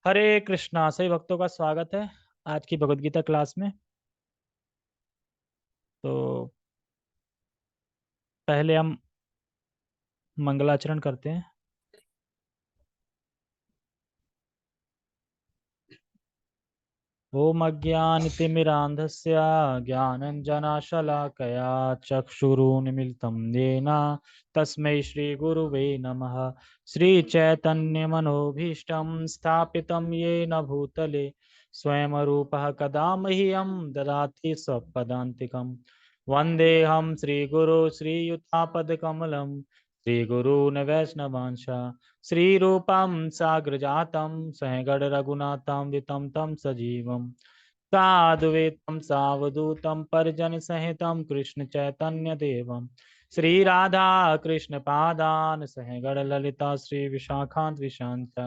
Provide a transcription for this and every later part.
हरे कृष्णा। सभी भक्तों का स्वागत है आज की भगवद गीता क्लास में। तो पहले हम मंगलाचरण करते हैं। ओम अज्ञानतिमिरान्धस्य ज्ञानञ्जनशलाकया चक्षुरुन्मिलितं येन तस्मै श्रीगुरुवे नमः। श्रीचैतन्यमनोभीष्टं स्थापितं येन भूतले स्वयं रूपः कदा मह्यं ददाति स्वपदान्तिकं। वन्देऽहं श्रीगुरो श्रीयुतापदकमलं श्रीगुरून् वैष्णवांश श्रीरूपं साग्रजातं सहगण रघुनाथं वितं तं सजीवं साद्वैतं सावधूतं परिजनसहितं कृष्ण चैतन्य देवं श्रीराधा कृष्ण पादान् सहगण ललिता श्री विशाखान्त विशांत।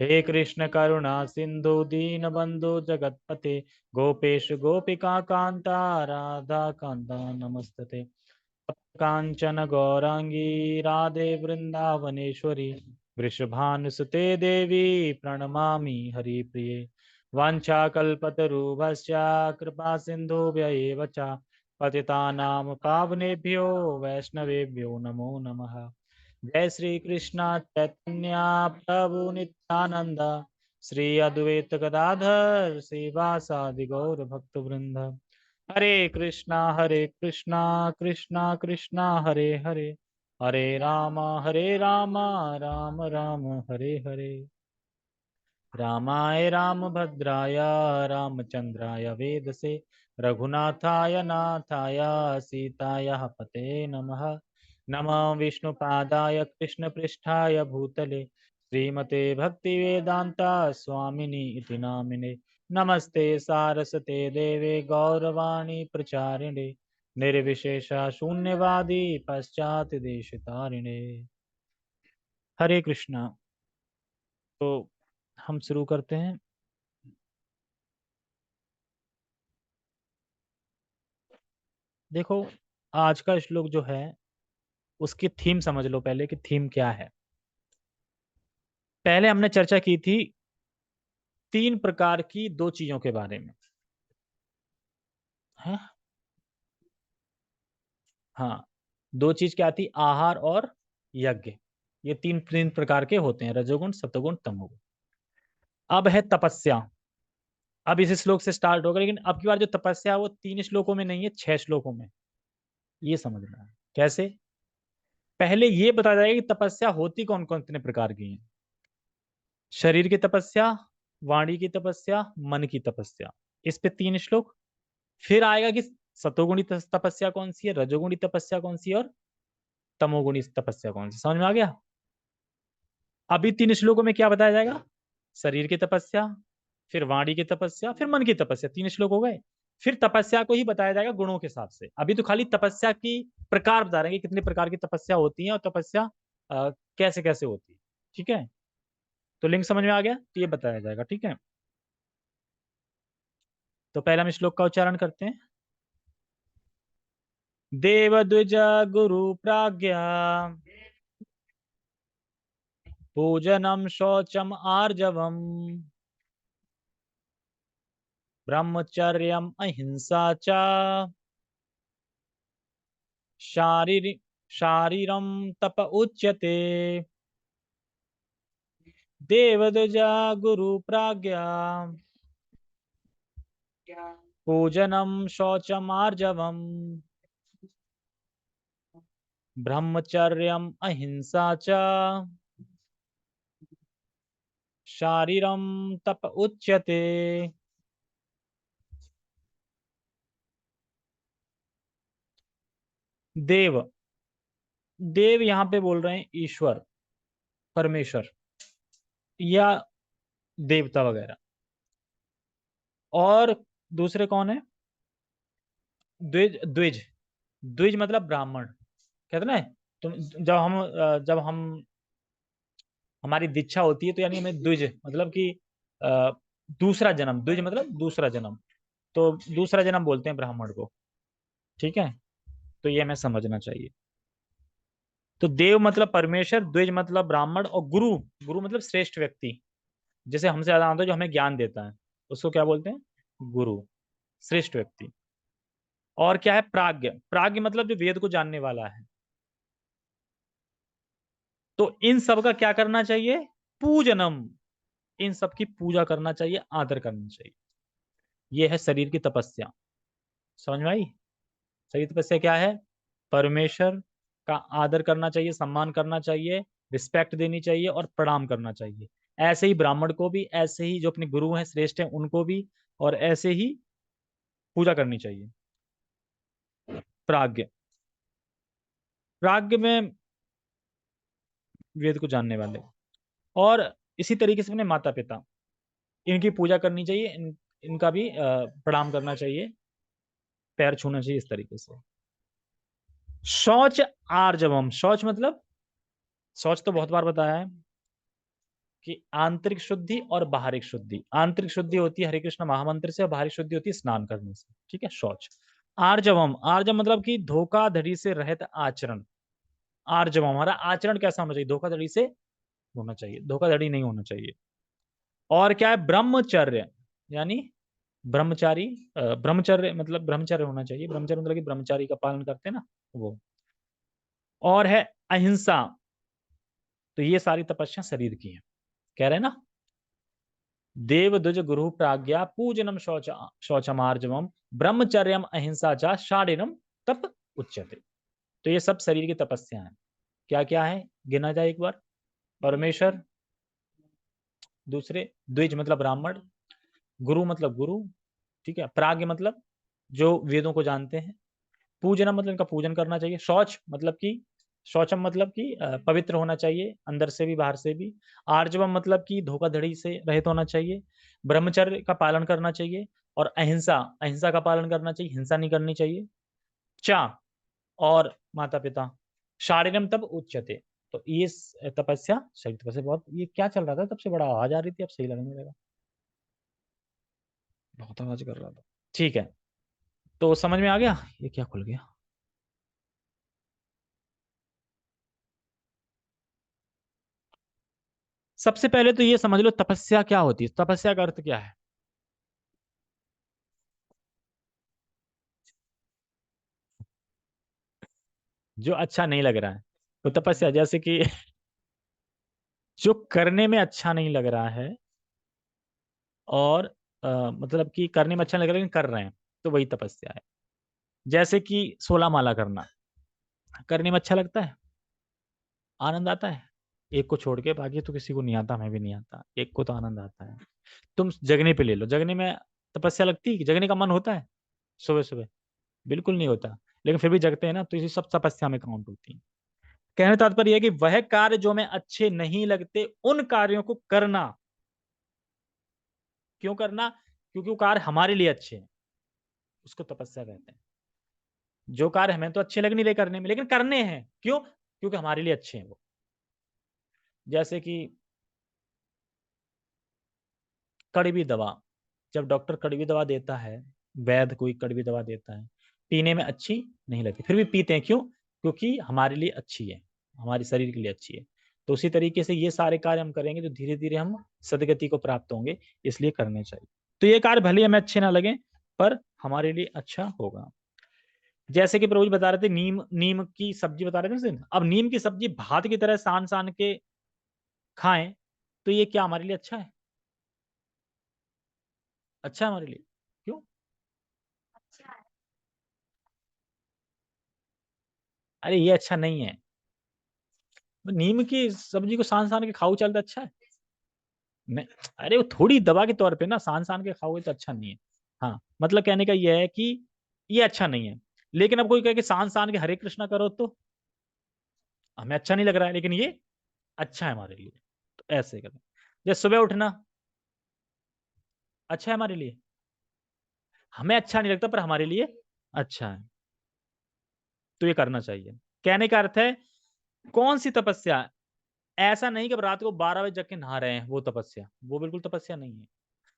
हे कृष्ण करुणा सिंधु दीन बंधु जगतपते गोपेश गोपिका कांता राधा कांता नमस्तते। कांचन गौरांगी राधे वृंदावनेश्वरी वृषभानुसुते देवी प्रणमामि हरिप्रिये। वाञ्छाकल्पतरुभ्यश्च कृपा सिन्धुभ्य एव च पतितानां पावनेभ्यो वैष्णवेभ्यो नमो नमः। जय श्री कृष्ण चैतन्य प्रभु नित्यानंद श्री अद्वैत गदाधर श्रीवासादि गौर भक्त वृंद। हरे कृष्णा कृष्णा कृष्णा हरे हरे हरे राम राम राम हरे हरे। रामाय रामभद्राय रामचंद्राय वेदसे रघुनाथाय नाथाय सीताय पते नमः। नमः विष्णुपादाय कृष्णपृष्ठाय भूतले श्रीमते भक्तिवेदांता स्वामिनी इति नामिने। नमस्ते सारस्वते देवे गौरवाणी प्रचारिणे निर्विशेषा शून्यवादी पश्चात देशतारिणे। हरे कृष्णा। तो हम शुरू करते हैं। देखो, आज का श्लोक जो है उसकी थीम समझ लो पहले कि थीम क्या है। पहले हमने चर्चा की थी तीन प्रकार की दो चीजों के बारे में है। हाँ, दो चीज क्या थी, आहार और यज्ञ। ये तीन तीन प्रकार के होते हैं, रजोगुण सतोगुण तमोगुण। अब है तपस्या। अब इस श्लोक से स्टार्ट होगा, लेकिन अब की बार जो तपस्या है वो 3 श्लोकों में नहीं है, 6 श्लोकों में। ये समझना है कैसे। पहले ये बताया जाएगा कि तपस्या होती कौन कौन कितने प्रकार की है। शरीर की तपस्या, वाणी की तपस्या, मन की तपस्या, इस पे 3 श्लोक। फिर आएगा कि सतोगुणी तपस्या कौन सी है, रजोगुणी तपस्या कौन सी है और तमोगुणी तपस्या कौन सी। समझ में आ गया। अभी 3 श्लोकों में क्या बताया जाएगा, शरीर की तपस्या, फिर वाणी की तपस्या, फिर मन की तपस्या। 3 श्लोक हो गए। फिर तपस्या को ही बताया जाएगा गुणों के हिसाब से। अभी तो खाली तपस्या की प्रकार बता रहे हैं कि कितने प्रकार की तपस्या होती है और तपस्या कैसे कैसे होती है। ठीक है, तो लिंक समझ में आ गया, तो ये बताया जाएगा। ठीक है, तो पहले हम श्लोक का उच्चारण करते हैं। देव द्विज गुरु प्राज्ञा पूजनम शौचम आर्जवम ब्रह्मचर्यम अहिंसा च शारीरि शारीरम तप उच्यते। देवद्विज गुरु प्राज्ञा पूजनम शौचम आर्जवम ब्रह्मचर्यम अहिंसा च शारीरम तप उच्यते। देव, देव यहाँ पे बोल रहे हैं ईश्वर, परमेश्वर या देवता वगैरह। और दूसरे कौन है, द्विज। द्विज, द्विज मतलब ब्राह्मण, कहते ना। तुम जब हम हमारी दीक्षा होती है तो यानी हमें द्विज मतलब कि अ, दूसरा जन्म, द्विज मतलब दूसरा जन्म। तो दूसरा जन्म बोलते हैं ब्राह्मण को। ठीक है, तो ये हमें समझना चाहिए। तो देव मतलब परमेश्वर, द्विज मतलब ब्राह्मण, और गुरु, गुरु मतलब श्रेष्ठ व्यक्ति। जैसे हमसे ज्यादा जानता है, जो हमें ज्ञान देता है, उसको क्या बोलते हैं? गुरु, श्रेष्ठ व्यक्ति। और क्या है? प्राज्ञ। प्राज्ञ मतलब जो वेद को जानने वाला है। तो इन सब का क्या करना चाहिए? पूजनम। इन सब की पूजा करना चाहिए, आदर करना चाहिए। ये है शरीर की तपस्या। समझ में आई? शरीर की तपस्या क्या है? परमेश्वर का आदर करना चाहिए, सम्मान करना चाहिए, रिस्पेक्ट देनी चाहिए और प्रणाम करना चाहिए। ऐसे ही ब्राह्मण को भी, ऐसे ही जो अपने गुरु हैं, श्रेष्ठ हैं, उनको भी, और ऐसे ही पूजा करनी चाहिए। प्राज्ञ। प्राज्ञ में वेद को जानने वाले। और इसी तरीके से अपने माता पिता, इनकी पूजा करनी चाहिए, इनका भी प्रणाम करना चाहिए, पैर छूना चाहिए, इस तरीके से। शौच आर्जवम। शौच मतलब, शौच तो बहुत बार बताया है कि आंतरिक शुद्धि और बाहरिक शुद्धि। आंतरिक शुद्धि होती है हरे कृष्ण महामंत्र से, और बाहरिक शुद्धि होती है स्नान करने से। ठीक है, शौच। आर्जवम। आर्जव मतलब कि धोखाधड़ी से रहित आचरण। आर्जवम, हमारा आचरण कैसा होना चाहिए? धोखाधड़ी से होना चाहिए, धोखाधड़ी नहीं होना चाहिए। और क्या है? ब्रह्मचर्य, यानी ब्रह्मचारी। ब्रह्मचर्य मतलब ब्रह्मचर्य होना चाहिए। ब्रह्मचर्य मतलब कि ब्रह्मचारी का पालन करते हैं ना, वो। और है अहिंसा। तो ये सारी तपस्या शरीर की है, कह रहे हैं ना। देव द्विज गुरु प्राज्ञा पूजनम शौचमार्जवम ब्रह्मचर्यम अहिंसा चा शारीरम तप उच्यते। तो ये सब शरीर की तपस्या है। क्या क्या है, गिना जाए एक बार। परमेश्वर, दूसरे, द्विज मतलब ब्राह्मण, गुरु मतलब गुरु, ठीक है, प्राज्ञ मतलब जो वेदों को जानते हैं, पूजना मतलब इनका पूजन करना चाहिए, शौच मतलब कि, शौचम मतलब कि पवित्र होना चाहिए, अंदर से भी बाहर से भी। आर्जवम मतलब कि धोखाधड़ी से रहित होना चाहिए। ब्रह्मचर्य का पालन करना चाहिए। और अहिंसा, अहिंसा का पालन करना चाहिए, हिंसा नहीं करनी चाहिए। चा, और माता पिता। शारीरम तब उच्यते। तो ये तपस्या, सही तपस्या। बहुत, ये क्या चल रहा था तब से? बड़ा आवाज आ रही थी, अब सही लगने लगा। बहुत आवाज कर रहा था। ठीक है, तो समझ में आ गया? ये क्या खुल गया? सबसे पहले तो ये समझ लो तपस्या क्या होती है, तपस्या का अर्थ क्या है। जो अच्छा नहीं लग रहा है, तो तपस्या। जैसे कि जो करने में अच्छा नहीं लग रहा है, और मतलब कि करने में अच्छा नहीं लग रहा है लेकिन कर रहे हैं, तो वही तपस्या है। जैसे कि 16 माला करना, करने में अच्छा लगता है, आनंद आता है। एक को छोड़ के बाकी तो किसी को नहीं आता, हमें भी नहीं आता, एक को तो आनंद आता है। तुम जगने पे ले लो, जगने में तपस्या लगती है कि जगने का मन होता है सुबह सुबह? बिल्कुल नहीं होता। लेकिन फिर भी जगते हैं ना, तो ये सब तपस्या में काउंट होती है। कहने का तात्पर्य है कि वह कार्य जो हमें अच्छे नहीं लगते, उन कार्यों को करना। क्यों करना? क्योंकि वो कार्य हमारे लिए अच्छे हैं, उसको तपस्या कहते हैं। जो कार्य हमें तो अच्छे लग नहीं रहे करने में, लेकिन करने हैं, क्यों? क्योंकि हमारे लिए अच्छे हैं वो। जैसे कि कड़वी दवा, जब डॉक्टर कड़वी दवा देता है, वैद्य कोई कड़वी दवा देता है, पीने में अच्छी नहीं लगती, फिर भी पीते हैं। क्यों? क्योंकि हमारे लिए अच्छी है, हमारे शरीर के लिए अच्छी है। तो उसी तरीके से ये सारे कार्य हम करेंगे तो धीरे धीरे हम सदगति को प्राप्त होंगे, इसलिए करने चाहिए। तो ये कार्य भले हमें अच्छे ना लगे, पर हमारे लिए अच्छा होगा। जैसे कि प्रभु जी बता रहे थे, नीम, नीम की सब्जी बता रहे थे उस दिन। अब नीम की सब्जी भात की तरह सान सान के खाएं, तो ये क्या हमारे लिए अच्छा है? अच्छा है हमारे लिए? क्यों? अरे ये अच्छा नहीं है। नीम की सब्जी को सान सान के खाओ, चलता अच्छा है? नहीं। अरे वो थोड़ी दवा के तौर पे ना, सान सान के खाओगे तो अच्छा नहीं है। हाँ, मतलब कहने का ये है कि ये अच्छा नहीं है। लेकिन अब कोई कहे कि सान सान के हरे कृष्णा करो, तो हमें अच्छा नहीं लग रहा है, लेकिन ये अच्छा है हमारे लिए, तो ऐसे करें। जैसे सुबह उठना अच्छा है हमारे लिए, हमें अच्छा नहीं लगता पर हमारे लिए अच्छा है, तो ये करना चाहिए। कहने का अर्थ है, कौन सी तपस्या? ऐसा नहीं कि अब रात को 12 बजे जग के नहा रहे हैं, वो तपस्या, वो बिल्कुल तपस्या नहीं है।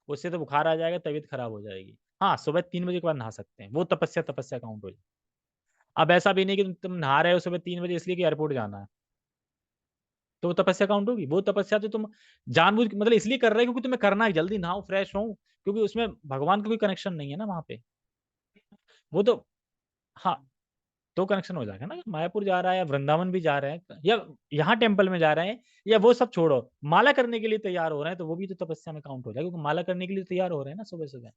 उससे तो बुखार आ जाएगा, तबीयत खराब हो जाएगी। हाँ, सुबह 3 बजे के बाद नहा सकते हैं, वो तपस्या, तपस्या काउंट हो जाए। अब ऐसा भी नहीं कि तुम नहा रहे हो सुबह 3 बजे इसलिए कि एयरपोर्ट जाना है, तो वो तपस्या काउंट होगी? वो तपस्या तो तुम जानबूझ के मतलब इसलिए कर रहे हो क्योंकि तुम्हें करना है, जल्दी नहाओ, फ्रेश हो, क्योंकि उसमें भगवान का कोई कनेक्शन नहीं है ना वहाँ पे। वो तो हाँ, तो कनेक्शन हो जाएगा ना, मायापुर जा रहा है या वृंदावन भी जा रहे हैं या यहाँ टेम्पल में जा रहे हैं या वो सब छोड़ो, माला करने के लिए तैयार हो रहे हैं, तो वो भी तो तपस्या में काउंट हो जाएगा क्योंकि माला करने के लिए तैयार हो रहे हैं ना सुबह-सुबह,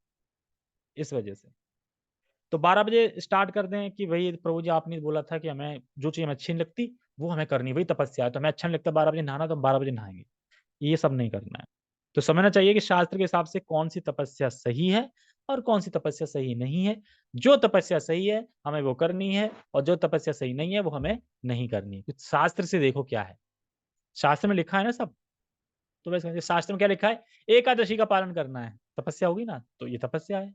इस वजह से। तो 12 बजे स्टार्ट कर दें कि भई प्रभु जी आपने बोला था कि हमें जो चीज़ हमें अच्छी नहीं लगती, वो हमें करनी है, वही तपस्या है। तो हमें अच्छा नहीं लगता 12 बजे नहाना तो हम 12 बजे नहाएँगे। ये सब नहीं करना है। तो समझना चाहिए कि शास्त्र के हिसाब से कौन-सी तपस्या सही है और कौन-सी तपस्या सही नहीं है। जो तपस्या सही है, हमें वो करनी है और जो तपस्या सही नहीं है, वो हमें नहीं करनी है। कुछ शास्त्र से देखो क्या है। शास्त्र में लिखा है ना सब, तो वैसे समझिए शास्त्र में क्या लिखा है? एकादशी का पालन करना है, तपस्या होगी ना, तो ये तपस्या है।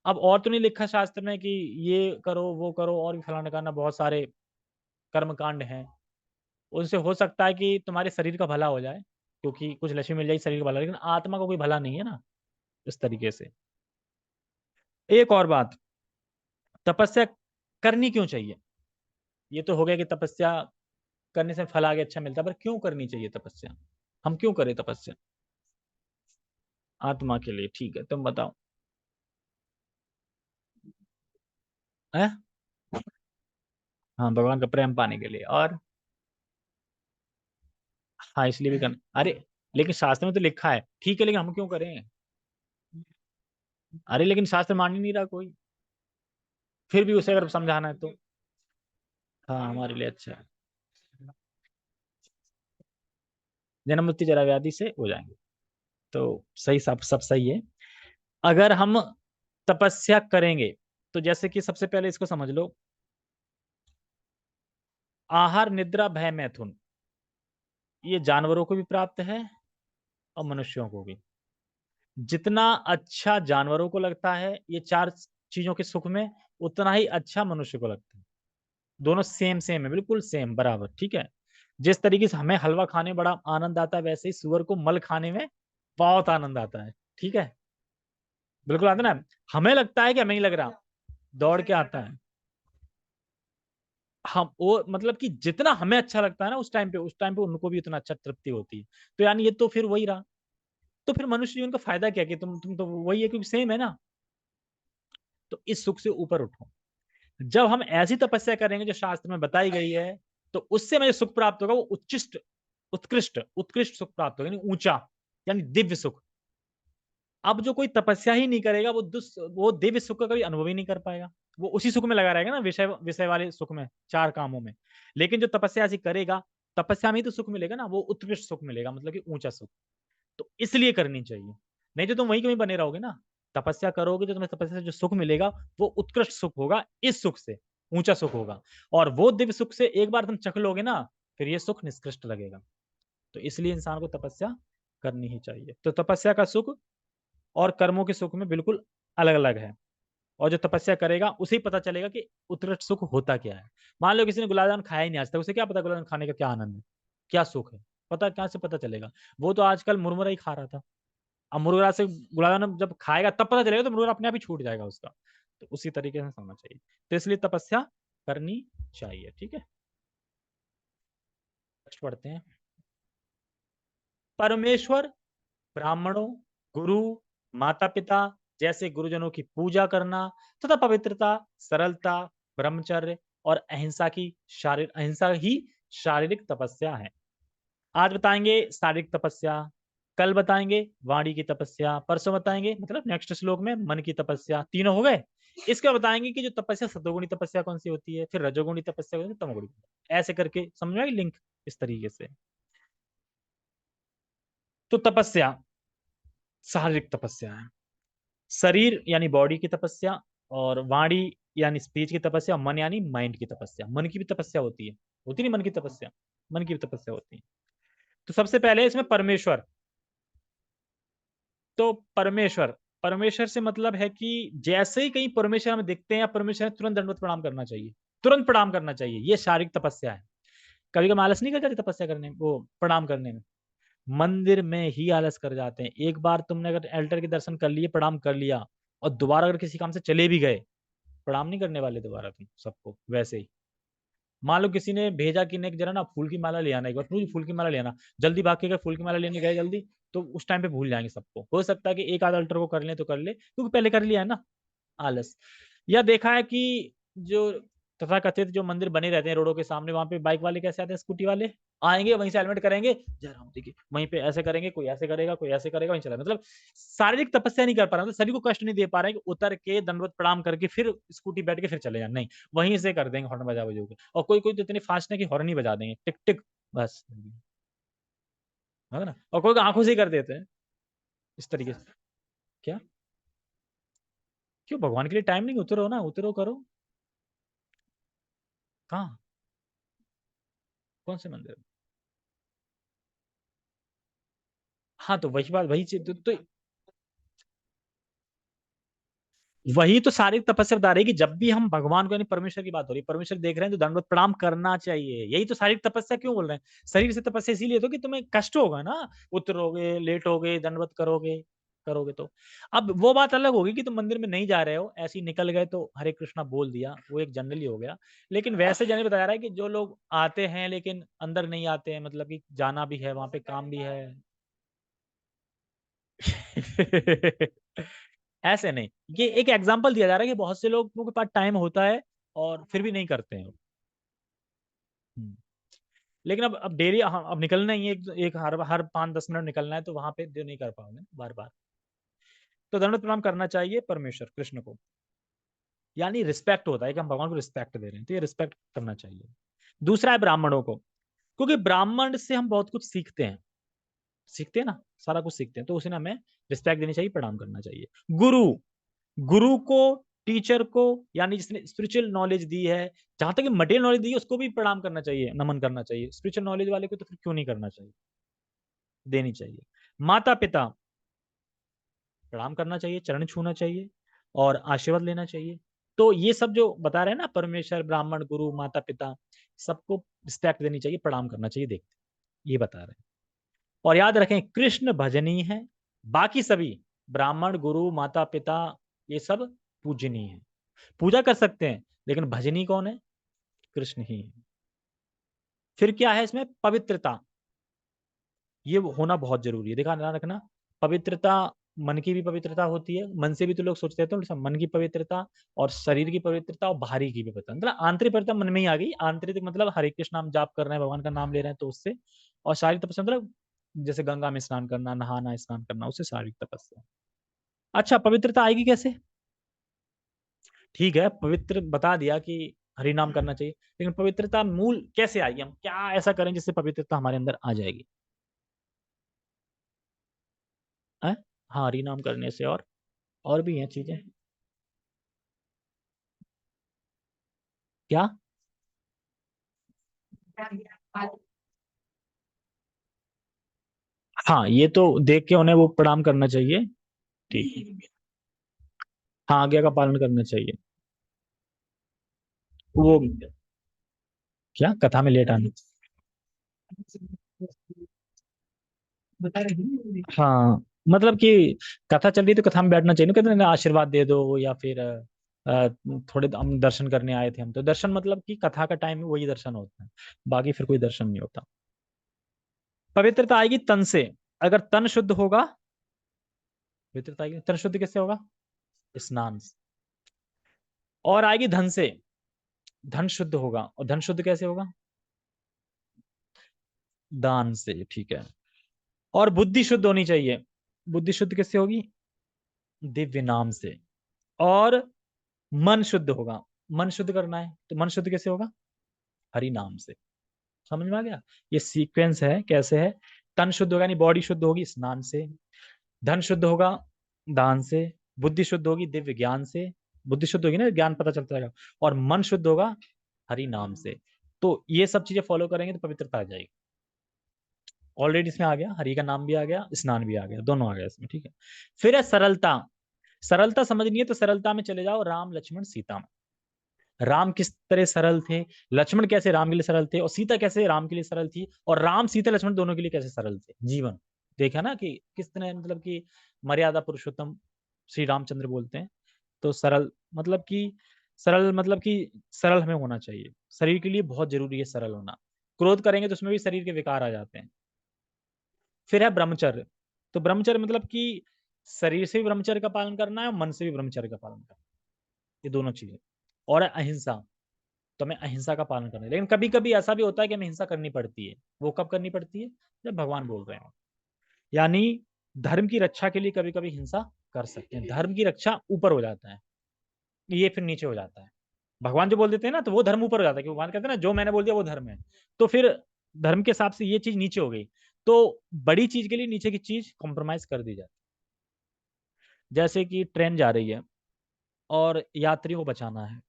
अब और तो नहीं लिखा शास्त्र में कि ये करो, वो करो और भी फलाना-ढिकाना बहुत सारे कर्मकांड हैं। उनसे हो सकता है कि तुम्हारे शरीर का भला हो जाए, क्योंकि कुछ लक्ष्मी मिल जाएगी शरीर का भला, लेकिन आत्मा का कोई भला नहीं है ना, इस तरीके से। एक और बात, तपस्या करनी क्यों चाहिए? ये तो हो गया कि तपस्या करने से फल आगे अच्छा मिलता है, पर क्यों करनी चाहिए तपस्या? हम क्यों करें तपस्या? आत्मा के लिए, ठीक है, तुम बताओ। हैं? हाँ, भगवान का प्रेम पाने के लिए और हाँ, इसलिए भी करना अरे! लेकिन शास्त्र में तो लिखा है, ठीक है, लेकिन हम क्यों करें? अरे! लेकिन शास्त्र मान ही नहीं रहा कोई, फिर भी उसे अगर समझाना है तो। हाँ, हमारे लिए अच्छा है। जन्म मृत्यु जरा व्याधि से हो जाएँगे। तो सही सब सही है। अगर हम तपस्या करेंगे, तो जैसे कि सबसे पहले इसको समझ लो, आहार, निद्रा, भय, मैथुन, ये जानवरों को भी प्राप्त है और मनुष्यों को भी। जितना अच्छा जानवरों को लगता है ये 4 चीज़ों के सुख में, उतना ही अच्छा मनुष्य को लगता है। दोनों सेम है, बिल्कुल सेम बराबर, ठीक है? जिस तरीके से हमें हलवा खाने में बड़ा आनंद आता है, वैसे ही सूअर को मल खाने में बहुत आनंद आता है, ठीक है? बिल्कुल आता है ना? हमें लगता है कि हमें नहीं लग रहा, दौड़ के आता है। हम वो मतलब कि जितना हमें अच्छा लगता है ना उस टाइम पे उनको भी उतना अच्छा तृप्ति होती है। तो यानी ये तो फिर वही रहा। तो फिर मनुष्य जीवन का फ़ायदा क्या है कि तुम तो वही है क्योंकि सेम है ना। तो इस सुख से ऊपर उठो। जब हम ऐसी तपस्या करेंगे जो शास्त्र में बताई गई है, तो उससे हमें जो सुख प्राप्त होगा वो उत्कृष्ट सुख प्राप्त होगा, यानी ऊँचा, यानी दिव्य सुख। अब जो कोई तपस्या ही नहीं करेगा वो दिव्य सुख का कभी अनुभव ही नहीं कर पाएगा। वो उसी सुख में लगा रहेगा ना विषय विषय वाले सुख में, 4 कामों में। लेकिन जो तपस्या ऐसी करेगा, तपस्या में ही तो सुख मिलेगा ना, वो उत्कृष्ट सुख मिलेगा मतलब कि ऊँचा सुख। तो इसलिए करनी चाहिए। नहीं तो तुम वहीं कहीं बने रहोगे ना। तपस्या करोगे तो तुम्हें तपस्या से जो सुख मिलेगा, वो उत्कृष्ट सुख होगा, इस सुख से, ऊँचा सुख होगा। और वो दिव्य सुख से एक बार तुम चख लोगे ना, फिर ये सुख निष्कृष्ट लगेगा। तो इसलिए इंसान को तपस्या करनी ही चाहिए। तो तपस्या का सुख और कर्मों के सुख में बिल्कुल अलग-अलग है। और जो तपस्या करेगा उसे ही पता चलेगा कि उत्कृष्ट सुख होता क्या है। मान लो किसी ने गुलाब जामुन खाया ही नहीं आज तक, उसे क्या पता गुलाब जामुन खाने का क्या आनंद है? क्या सुख है? पता कहाँ से पता चलेगा? वो तो आजकल मुरमुरा ही खा रहा था। अब मुरमुरा से गुलाब जामुन जब खाएगा तब पता चलेगा तो मुरमुरा अपने आप ही छूट जाएगा उसका। तो उसी तरीके से समझना चाहिए। तो इसलिए तपस्या करनी चाहिए, ठीक है? नेक्स्ट पढ़ते हैं। परमेश्वर, ब्राह्मणों, गुरु, माता-पिता जैसे गुरुजनों की पूजा करना तथा पवित्रता, सरलता, ब्रह्मचर्य और अहिंसा ही शारीरिक तपस्या है। आज बताएँगे शारीरिक तपस्या, कल बताएँगे वाणी की तपस्या, परसों बताएँगे मतलब नेक्स्ट श्लोक में मन की तपस्या, तीनों हो गए? इसके बाद बताएँगे कि जो तपस्या सतोगुणी तपस्या कौन-सी होती है, फिर रजोगुणी तपस्या कौन सी, तमोगुणी। ऐसे करके समझ में आई लिंक इस तरीके से। तो तपस्या, शारीरिक तपस्या है। शरीर यानी बॉडी की तपस्या और वाणी यानी स्पीच की तपस्या, मन यानी माइंड की तपस्या। मन की भी तपस्या होती है। होती नहीं मन की तपस्या? मन की भी तपस्या होती है। तो सबसे पहले इसमें परमेश्वर। तो परमेश्वर से मतलब है कि जैसे ही कहीं परमेश्वर हमें दिखते हैं या परमेश्वर है, तुरंत दंडवत प्रणाम करना चाहिए। तुरंत प्रणाम करना चाहिए। ये शारीरिक तपस्या है। कभी-कभी आलस नहीं कर जाते तपस्या करने में, वो प्रणाम करने में। मंदिर में ही आलस कर जाते हैं। एक बार तुमने अगर अल्टर के दर्शन कर लिए, प्रणाम कर लिया और दोबारा अगर किसी काम से चले भी गए, प्रणाम नहीं करने वाले दोबारा तुम सबको, वैसे ही। मान लो किसी ने भेजा कि नहीं जरा ना फूल की माला ले आना, एक बार मुझे फूल की माला ले आना, जल्दी भाग के अगर फूल की माला लेने गए जल्दी, तो उस टाइम पे भूल जाएंगे सबको। हो सकता है कि एक आध अल्टर को कर ले तो कर ले, क्योंकि पहले कर लिया है ना, आलस। या देखा है कि जो तथाकथित जो मंदिर बने रहते हैं रोडों के सामने, वहां पे बाइक वाले कैसे आते हैं, स्कूटी वाले आएंगे, वहीं से हेलमेट करेंगे, जय राम देखिए, वहीं पे ऐसे करेंगे, कोई ऐसे करेगा, कोई ऐसे करेगा, वहीं चला, मतलब शारीरिक तपस्या नहीं कर पा रहा, मतलब शरीर को कष्ट नहीं दे पा रहे हैं कि उतर के दंडवत प्रणाम करके फिर स्कूटी बैठ के फिर चले जाए, नहीं, वहीं से कर देंगे हॉर्न बजा बजो के। और कोई कोई तो इतने फास्ट है कि हॉर्न ही बजा देंगे, टिक टिक, बस, है ना। और कोई आंखों से ही कर देते हैं इस तरीके से। क्या, क्यों, भगवान के लिए टाइम नहीं, उतरो ना, उतरो करो। कहाँ, कौन से मंदिर? हाँ तो वही बात, वही चीज तो वही तो शारीरिक तपस्या बता रही है कि जब भी हम भगवान को, यानी परमेश्वर की बात हो रही है, परमेश्वर देख रहे हैं तो दंडवत प्रणाम करना चाहिए। यही तो शारीरिक तपस्या क्यों बोल रहे हैं, शरीर से तपस्या इसीलिए तो कि तुम्हें कष्ट होगा ना, उतरोगे, लेटोगे, दंडवत करोगे, करोगे तो। अब वो बात अलग होगी कि तुम मंदिर में नहीं जा रहे हो, ऐसे ही निकल गए तो हरे कृष्णा बोल दिया, वो एक जनरली हो गया। लेकिन वैसे जनरली बताया रहा है कि जो लोग आते हैं लेकिन अंदर नहीं आते हैं, मतलब कि जाना भी है वहां पे, काम भी है। ऐसे नहीं, ये एक एग्जांपल दिया जा रहा है कि बहुत से लोगों के पास टाइम होता है और फिर भी नहीं करते हैं। हम्म। लेकिन अब डेली अब निकलना ही है, एक हर हर 5-10 मिनट निकलना है, तो वहां पे जो नहीं कर पाओगे बार बार। तो दंड प्रणाम करना चाहिए परमेश्वर कृष्ण को, यानी रिस्पेक्ट होता है कि हम भगवान को रिस्पेक्ट दे रहे हैं, तो ये रिस्पेक्ट करना चाहिए। दूसरा है ब्राह्मणों को, क्योंकि ब्राह्मण से हम बहुत कुछ सीखते हैं, सीखते हैं ना, सारा कुछ सीखते हैं, तो उसे हमें रिस्पेक्ट देनी चाहिए, प्रणाम करना चाहिए। गुरु, गुरु को, टीचर को, यानी जिसने स्पिरिचुअल नॉलेज दी है, जहां तक मटेरियल नॉलेज दी है उसको भी प्रणाम करना चाहिए, नमन करना चाहिए। स्पिरिचुअल नॉलेज वाले को तो फिर क्यों नहीं करना चाहिए, देनी चाहिए। माता पिता, प्रणाम करना चाहिए, चरण छूना चाहिए और आशीर्वाद लेना चाहिए। तो ये सब जो बता रहे हैं ना, परमेश्वर, ब्राह्मण, गुरु, माता पिता, सबको रिस्पेक्ट देनी चाहिए, प्रणाम करना चाहिए, देखते ये बता रहे हैं। और याद रखें, कृष्ण भजनीय है, बाकी सभी ब्राह्मण, गुरु, माता पिता, ये सब पूजनीय है, पूजा कर सकते हैं, लेकिन भजनी कौन है, कृष्ण ही है। फिर क्या है इसमें, पवित्रता, ये होना बहुत जरूरी है, देखा ध्यान रखना। पवित्रता, मन की भी पवित्रता होती है, मन से भी तो लोग सोचते हैं, तो मन की पवित्रता और शरीर की पवित्रता और बाहरी की भी पवित्रता, मतलब आंतरिक पवित्रता मन में ही आ गई, आंतरिक मतलब हरे कृष्ण नाम जाप कर रहे हैं, भगवान का नाम ले रहे हैं तो उससे। और शारीरिक तपस्या मतलब जैसे गंगा में स्नान करना, नहाना, स्नान करना, उससे शारीरिक तपस्या। अच्छा, पवित्रता आएगी कैसे, ठीक है, पवित्र बता दिया कि हरि नाम करना चाहिए, लेकिन पवित्रता मूल कैसे आएगी, हम क्या ऐसा करें जिससे पवित्रता हमारे अंदर आ जाएगी, है? हाँ, हरि नाम करने से, और भी हैं चीजें। क्या, हाँ, ये तो देख के उन्हें वो प्रणाम करना चाहिए, ठीक है। हाँ, आज्ञा का पालन करना चाहिए। वो क्या, कथा में लेट आना, हाँ, मतलब कि कथा चल रही है तो कथा में बैठना चाहिए ना, कहते हैं ना, आशीर्वाद दे दो, या फिर थोड़े हम दर्शन करने आए थे, हम तो दर्शन मतलब कि कथा का टाइम वही दर्शन होता है, बाकी फिर कोई दर्शन नहीं होता। पवित्रता आएगी तन से, अगर तन शुद्ध होगा, पवित्रता आएगी, तन शुद्ध कैसे होगा, स्नान से। और आएगी धन से, धन शुद्ध होगा, और धन शुद्ध कैसे होगा, दान से, ठीक है। और बुद्धि शुद्ध होनी चाहिए, बुद्धि शुद्ध कैसे होगी, दिव्य नाम से। और मन शुद्ध होगा, मन शुद्ध करना है तो मन शुद्ध कैसे होगा, हरि नाम से। समझ में आ गया, ये सीक्वेंस है कैसे है। तन शुद्ध होगा यानी बॉडी शुद्ध होगी स्नान से, धन शुद्ध होगा दान से, बुद्धि शुद्ध होगी दिव्य ज्ञान से, बुद्धि शुद्ध होगी ना, ज्ञान पता चलता रहेगा, और मन शुद्ध होगा हरि नाम से। तो ये सब चीजें फॉलो करेंगे तो पवित्रता आ जाएगी। ऑलरेडी इसमें आ गया, हरि का नाम भी आ गया, स्नान भी आ गया, दोनों आ गया इसमें, ठीक है। फिर है सरलता, सरलता समझनी है तो सरलता में चले जाओ राम लक्ष्मण सीता में। राम किस तरह सरल थे, लक्ष्मण कैसे राम के लिए सरल थे, और सीता कैसे राम के लिए सरल थी, और राम सीता लक्ष्मण दोनों के लिए कैसे सरल थे जीवन। देखा ना कि किस तरह, मतलब कि मर्यादा पुरुषोत्तम श्री रामचंद्र बोलते हैं, तो सरल मतलब कि सरल मतलब कि सरल हमें होना चाहिए, शरीर के लिए बहुत जरूरी है सरल होना। क्रोध करेंगे तो उसमें भी शरीर के विकार आ जाते हैं। फिर है ब्रह्मचर्य। तो ब्रह्मचर्य मतलब कि शरीर से भी ब्रह्मचर्य का पालन करना है और मन से भी ब्रह्मचर्य का पालन करना है, ये दोनों चीजें। और अहिंसा, तो हमें अहिंसा का पालन करना है। लेकिन कभी कभी ऐसा भी होता है कि हमें हिंसा करनी पड़ती है। वो कब करनी पड़ती है? जब भगवान बोल रहे हो। यानी धर्म की रक्षा के लिए कभी कभी हिंसा कर सकते हैं। धर्म की रक्षा ऊपर हो जाता है, ये फिर नीचे हो जाता है। भगवान जो बोल देते हैं ना, तो वो धर्म ऊपर हो जाता है, क्योंकि भगवान कहते हैं ना, जो मैंने बोल दिया वो धर्म है। तो फिर धर्म के हिसाब से ये चीज नीचे हो गई, तो बड़ी चीज के लिए नीचे की चीज कॉम्प्रोमाइज कर दी जाती है। जैसे कि ट्रेन जा रही है और यात्रियों को बचाना है।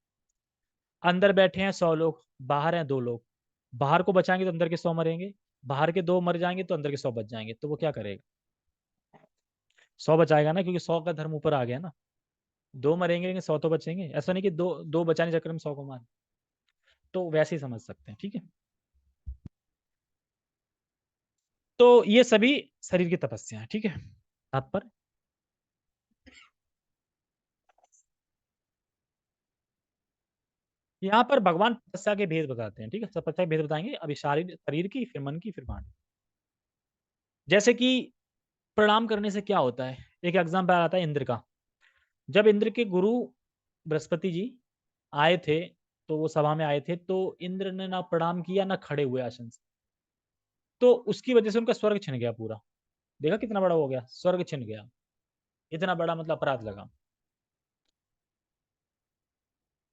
अंदर बैठे हैं 100 लोग, बाहर हैं 2 लोग। बाहर को बचाएंगे तो अंदर के 100 मरेंगे, बाहर के 2 मर जाएंगे तो अंदर के 100 बच जाएंगे। तो वो क्या करेगा? 100 बचाएगा ना, क्योंकि 100 का धर्म ऊपर आ गया ना। 2 मरेंगे लेकिन 100 तो बचेंगे। ऐसा नहीं कि दो दो बचाने के चक्कर में 100 को मार। तो वैसे ही समझ सकते हैं, ठीक है। तो ये सभी शरीर की तपस्या है, ठीक है। तात्पर्य, यहाँ पर भगवान तपस्या के भेद बताते हैं, ठीक है। तपस्या के भेद बताएंगे अभी, शारीर शरीर की, फिर मन की, फिर प्राण। जैसे कि प्रणाम करने से क्या होता है, एक एग्जाम्पल आता है इंद्र का। जब इंद्र के गुरु बृहस्पति जी आए थे, तो वो सभा में आए थे, तो इंद्र ने ना प्रणाम किया ना खड़े हुए आसन से। तो उसकी वजह से उनका स्वर्ग छिन गया पूरा। देखा कितना बड़ा हो गया, स्वर्ग छिन गया। इतना बड़ा मतलब अपराध लगा।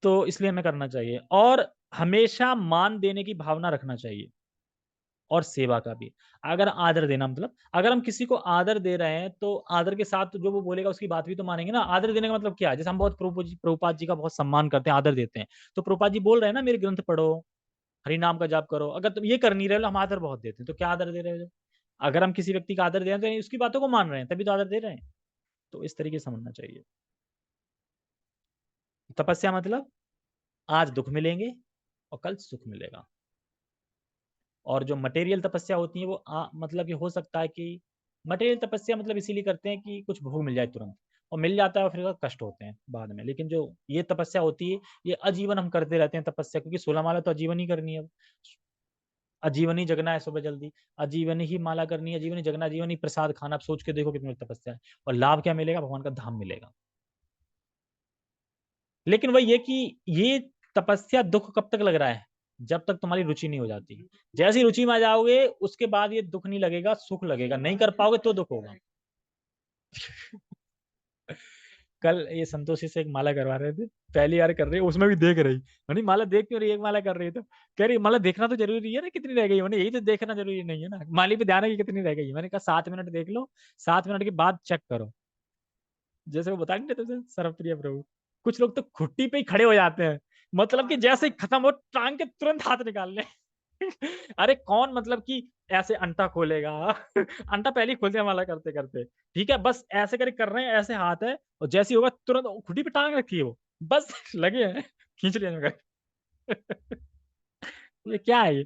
तो इसलिए हमें करना चाहिए, और हमेशा मान देने की भावना रखना चाहिए, और सेवा का भी। अगर आदर देना मतलब, अगर हम किसी को आदर दे रहे हैं तो आदर के साथ जो वो बोलेगा उसकी बात भी तो मानेंगे ना। आदर देने का मतलब क्या है? जैसे हम बहुत प्रभुपाद जी का बहुत सम्मान करते हैं, आदर देते हैं। तो प्रभुपाद जी बोल रहे हैं ना, मेरे ग्रंथ पढ़ो, हरि नाम का जाप करो। अगर तुम ये कर नहीं रहे हो, हम आदर बहुत देते हैं, तो क्या आदर दे रहे हो? अगर हम किसी व्यक्ति का आदर दे रहे हैं तो उसकी बातों को मान रहे हैं, तभी तो आदर दे रहे हैं। तो इस तरीके से समझना चाहिए। तपस्या मतलब आज दुख मिलेंगे और कल सुख मिलेगा। और जो मटेरियल तपस्या होती है वो मतलब ये हो सकता है कि मटेरियल तपस्या मतलब इसीलिए करते हैं कि कुछ भोग मिल जाए तुरंत, और मिल जाता है और फिर कष्ट होते हैं बाद में। लेकिन जो ये तपस्या होती है, ये आजीवन हम करते रहते हैं तपस्या, क्योंकि 16 माला तो आजीवन ही करनी है अब। आजीवन ही जगना है सुबह जल्दी, आजीवन ही माला करनी है, आजीवन ही जगना, आजीवन ही प्रसाद खाना। आप सोच के देखो कितनी बड़ी तपस्या है, और लाभ क्या मिलेगा? भगवान का धाम मिलेगा। लेकिन वही ये कि ये तपस्या दुख कब तक लग रहा है? जब तक तुम्हारी रुचि नहीं हो जाती। जैसी रुचि में आ जाओगे उसके बाद ये दुख नहीं लगेगा, सुख लगेगा। नहीं कर पाओगे तो दुख होगा। कल ये संतोषी से एक माला करवा रहे थे, पहली बार कर रही है, उसमें भी देख रही। मैंने माला देख क्यों रही है? एक माला कर रही है तो कह रही माला देखना तो जरूरी है ना, कितनी रह गई। मैंने यही तो देखना जरूरी नहीं है ना, माली पे ध्यान है कि कितनी रह गई। मैंने कहा 7 मिनट देख लो, 7 मिनट के बाद चेक करो। जैसे वो बता नहीं रहे थे सर्वप्रिय प्रभु, कुछ लोग तो खुट्टी पे ही खड़े हो जाते हैं, मतलब कि जैसे ही खत्म हो टांग के तुरंत हाथ निकाल ले। अरे कौन मतलब कि ऐसे अंटा खोलेगा? अंटा पहले ही खोल दिया माला करते करते। ठीक है, बस ऐसे करे कर रहे हैं, ऐसे हाथ है, और जैसे ही होगा तुरंत खुट्टी पे टांग रखी है वो, बस लगे हैं खींच लिया मगर। ये क्या है ये?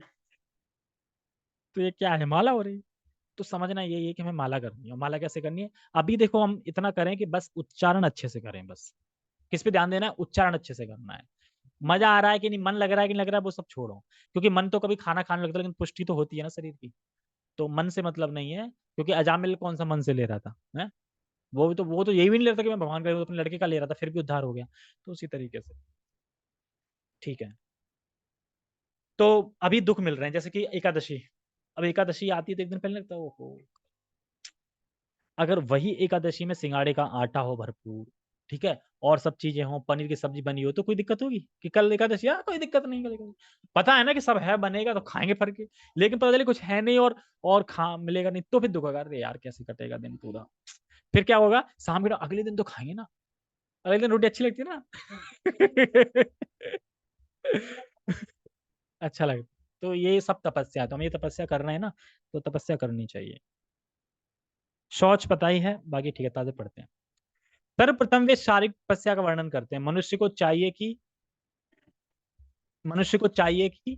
तो ये क्या है? माला हो रही है। तो समझना यही है कि हमें माला करनी है। और माला कैसे करनी है? अभी देखो हम इतना करें कि बस उच्चारण अच्छे से करें बस। किस पे ध्यान देना है? उच्चारण अच्छे से करना है। मजा आ रहा है कि नहीं, मन लग रहा है कि नहीं लग रहा है, वो सब छोड़ो। क्योंकि मन तो कभी खाना खाने लगता है, लेकिन पुष्टि तो होती है ना शरीर की। तो मन से मतलब नहीं है, क्योंकि अजामिल कौन सा मन से ले रहा था है? वो तो यही भी नहीं लेता कि मैं भगवान का, वो तो अपने लड़के का ले रहा था, फिर भी उद्धार हो गया। तो उसी तरीके से, ठीक है। तो अभी दुख मिल रहे हैं, जैसे कि एकादशी। अब एकादशी आती है तो एक दिन पहले लगता है ओहो। अगर वही एकादशी में सिंगाड़े का आटा हो भरपूर, ठीक है, और सब चीजें हो, पनीर की सब्जी बनी हो, तो कोई दिक्कत होगी कि कल एकादशी? कोई दिक्कत नहीं, कल एकादशी पता है ना कि सब है, बनेगा तो खाएंगे फर के। लेकिन पता चले कुछ है नहीं, और खा मिलेगा नहीं, तो फिर दुख होगा, अरे यार कैसे कटेगा दिन पूरा। फिर क्या होगा? शाम के अगले दिन तो खाएंगे ना, अगले दिन रोटी अच्छी लगती है ना। अच्छा लगता। तो ये सब तपस्या है, तो हम ये तपस्या कर रहे हैं ना, तो तपस्या करनी चाहिए। शौच पता ही है, बाकी ठीक है, ताजे पढ़ते हैं। सर्वप्रथम वे शारीरिक तपस्या का वर्णन करते हैं। मनुष्य को चाहिए कि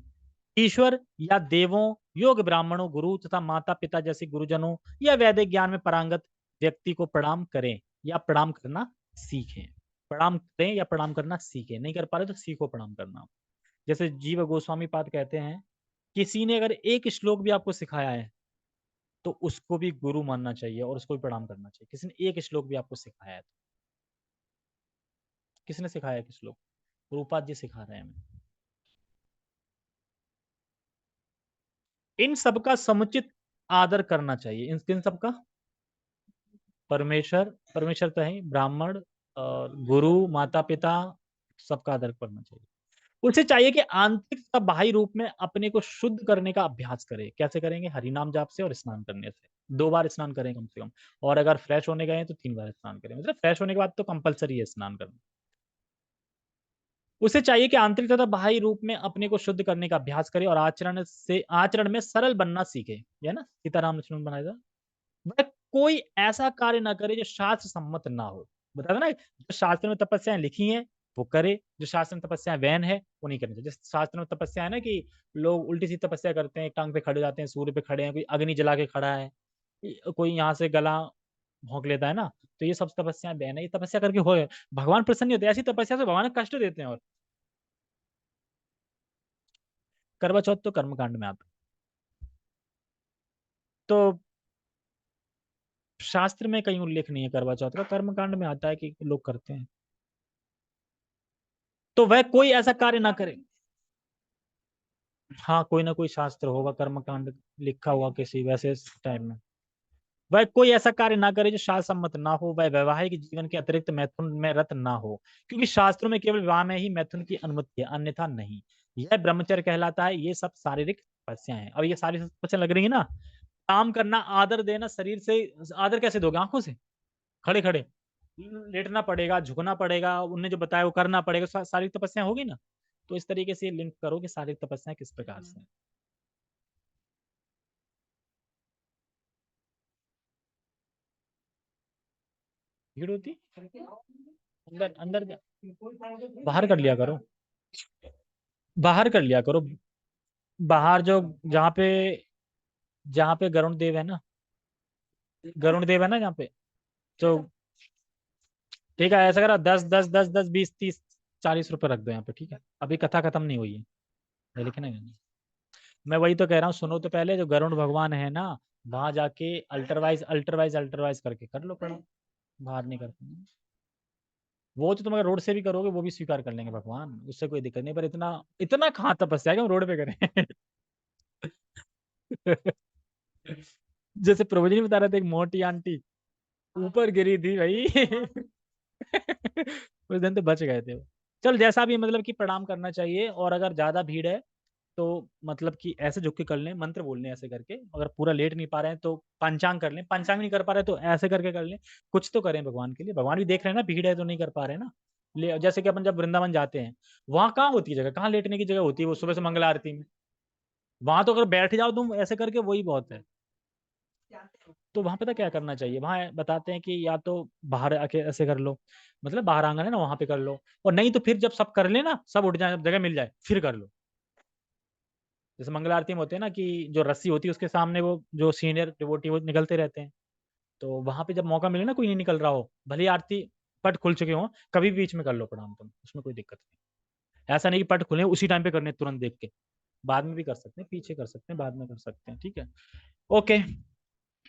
ईश्वर या देवों, योग ब्राह्मणों, गुरु तथा माता पिता जैसे गुरुजनों या वैदिक ज्ञान में पारंगत व्यक्ति को प्रणाम करें या प्रणाम करना सीखें। प्रणाम करें या प्रणाम करना सीखें। नहीं कर पा रहे तो सीखो प्रणाम करना। जैसे जीव गोस्वामी पाद कहते हैं, किसी ने अगर एक श्लोक भी आपको सिखाया है तो उसको भी गुरु मानना चाहिए और उसको भी प्रणाम करना चाहिए। किसी ने एक श्लोक भी आपको सिखाया है तो। किसने सिखाया है श्लोक? रूपाद जी सिखा रहे हैं हमें। इन सबका समुचित आदर करना चाहिए। इन किन सबका? परमेश्वर, परमेश्वर तो है, ब्राह्मण और गुरु, माता पिता, सबका आदर करना चाहिए। उसे चाहिए कि आंतरिक तथा बाह्य रूप में अपने को शुद्ध करने का अभ्यास करे। कैसे करेंगे? हरि नाम जाप से और स्नान करने से। 2 बार स्नान करें कम से कम। और अगर फ्रेश होने गए हैं तो 3 बार स्नान करें। मतलब फ्रेश होने के बाद तो कंपलसरी है स्नान करना। उसे चाहिए कि आंतरिक तथा बाह्य रूप में अपने को शुद्ध करने का अभ्यास करे और आचरण में सरल बनना सीखे। ये ना सीताराम लक्ष्मण बनाया था। वह कोई ऐसा कार्य ना करे जो शास्त्र सम्मत ना हो। बता था ना, जो शास्त्र में तपस्याएं लिखी हैं वो करे, जो शास्त्र में तपस्याएं वैन है वो नहीं करनी चाहिए। जैसे शास्त्र में तपस्या है ना कि लोग उल्टी सी तपस्या करते हैं, एक टांग पे खड़े हो जाते हैं, सूर्य पे खड़े हैं, कोई अग्नि जला के खड़ा है, कोई यहाँ से गला भोंक लेता है ना, तो ये सब तपस्याएं बैन है। ये तपस्या करके हो भगवान प्रसन्न नहीं होते, ऐसी तपस्या से भगवान कष्ट देते हैं। और करवा चौथ तो कर्मकांड में आता है। तो शास्त्र में कहीं उल्लेख नहीं है करवा चौथ का, कर्मकांड में आता है कि लोग करते हैं। तो वह कोई ऐसा कार्य ना करे। हाँ, कोई ना कोई शास्त्र होगा कर्मकांड लिखा हुआ किसी वैसे टाइम में। वह कोई ऐसा कार्य ना करे जो शास्त्र सम्मत ना हो, वह वैवाहिक जीवन के अतिरिक्त मैथुन में रत ना हो, क्योंकि शास्त्रों में केवल विवाह में ही मैथुन की अनुमति है, अन्यथा नहीं। यह ब्रह्मचर्य कहलाता है। ये सब शारीरिक तपस्याएं हैं। अब ये सारी तपस्या लग रही है ना, काम करना, आदर देना शरीर से। आदर कैसे दोगे? आंखों से, खड़े खड़े लेटना पड़ेगा, झुकना पड़ेगा, उन्हें जो बताया वो करना पड़ेगा, शारीरिक तपस्या होगी ना। तो इस तरीके से लिंक करो कि शारीरिक तपस्या किस प्रकार से। भीड़ होती, अंदर अंदर बाहर कर लिया करो, बाहर कर लिया करो। बाहर जो, जहाँ पे, जहाँ पे गरुण देव है ना, गरुण देव है ना जहाँ पे, तो ठीक है, ऐसा करो, 10 10 10 10 20 30 40 रुपए रख दो यहाँ पे, ठीक है? अभी कथा खत्म नहीं हुई है, ये लिखना है। मैं वही तो कह रहा हूँ, सुनो तो पहले, जो गरुण भगवान है ना, वहां जाके अल्टरवाइज अल्टरवाइज अल्टरवाइज करके कर लो प्रणाम। बाहर नहीं करते। वो तो तुम अगर रोड से भी करोगे वो भी स्वीकार कर लेंगे भगवान, उससे कोई दिक्कत नहीं, पर इतना इतना कहाँ तपस्या है कि हम रोड पे करें। जैसे प्रभु जी ने बता रहे थे, एक मोटी आंटी ऊपर गिरी थी भाई। उस दिन तो बच गए थे वो। चल जैसा भी, मतलब कि प्रणाम करना चाहिए। और अगर ज्यादा भीड़ है तो मतलब कि ऐसे झुक के कर लें, मंत्र बोल लें ऐसे करके। अगर पूरा लेट नहीं पा रहे हैं तो पंचांग कर लें, पंचांग नहीं कर पा रहे तो ऐसे करके कर लें। कुछ तो करें भगवान के लिए, भगवान भी देख रहे हैं ना, भीड़ है तो नहीं कर पा रहे हैं ना। जैसे कि अपन जब वृंदावन जाते हैं, वहां कहाँ होती है जगह, कहाँ लेटने की जगह होती है वो सुबह से मंगल आरती में। वहां तो अगर बैठ जाओ तुम ऐसे करके वही बहुत है। तो वहां पता क्या करना चाहिए, वहां बताते हैं कि या तो बाहर आके ऐसे कर लो, मतलब बाहर आंगन है ना वहां पे कर लो, और नहीं तो फिर जब सब कर ले ना, सब उठ जाए, जब जगह मिल जाए फिर कर लो। जैसे मंगल आरती में होते हैं ना कि जो रस्सी होती है उसके सामने वो जो सीनियर डिवोटी वो निकलते रहते हैं। तो वहां पे जब मौका मिले ना, कोई नहीं निकल रहा हो, भले ही आरती पट खुल चुके हो, कभी भी बीच में कर लो प्रणाम तुम, उसमें कोई दिक्कत नहीं। ऐसा नहीं कि पट खुले उसी टाइम पे करने तुरंत देख के, बाद में भी कर सकते हैं, पीछे कर सकते हैं, बाद में कर सकते हैं, ठीक है? ओके।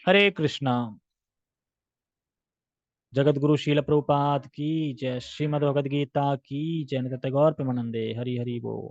हरे कृष्णा। जगत गुरु शील प्रभुपाद की जय, श्रीमद् भगवद गीता की जय, नित्य गौर प्रेमानंदे, हरि हरि बोल।